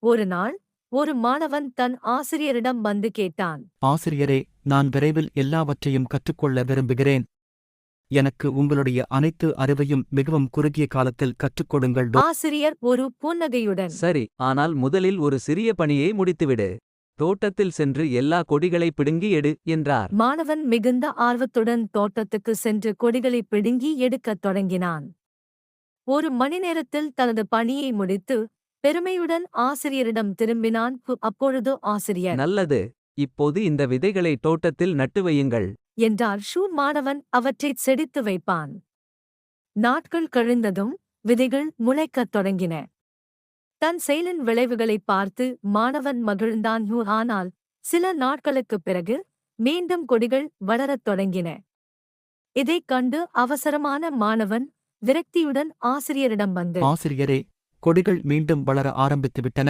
ஒரு நாள் ஒரு மாணவன் தன் ஆசிரியரிடம் வந்து கேட்டான். ஆசிரியரே, நான் விரைவில் எல்லாவற்றையும் கற்றுக்கொள்ள விரும்புகிறேன். எனக்கு உங்களுடைய அனைத்து அறிவையும் மிகவும் குறுகிய காலத்தில் கற்றுக் கொடுங்கள். ஆசிரியர் ஒரு புன்னகையுடன், சரி, ஆனால் முதலில் ஒரு சிறிய பணியை முடித்துவிடு. தோட்டத்தில் சென்று எல்லா கொடிகளை பிடுங்கி எடு என்றார். மாணவன் மிகுந்த ஆர்வத்துடன் தோட்டத்துக்கு சென்று கொடிகளை பிடுங்கி எடுக்கத் தொடங்கினான். ஒரு மணி நேரத்தில் தனது பணியை முடித்து பெருமையுடன் ஆசிரியரிடம் திரும்பினான். அப்பொழுது ஆசிரியர், நல்லது, இப்போது இந்த விதைகளை தோட்டத்தில் நட்டு வையுங்கள் என்றார். மாணவன் அவற்றைச் செடித்து வைப்பான். நாட்கள் கழிந்ததும் விதைகள் முளைக்கத் தொடங்கின. தன் செயலின் விளைவுகளைப் பார்த்து மாணவன் மகிழ்ந்தான். ஆனால் சில நாட்களுக்குப் பிறகு மீண்டும் கொடிகள் வளரத் தொடங்கின. இதைக் கண்டு அவசரமான மாணவன் விரக்தியுடன் ஆசிரியரிடம் வந்து, ஆசிரியரே, கொடிகள் மீண்டும் வளர ஆரம்பித்துவிட்டன.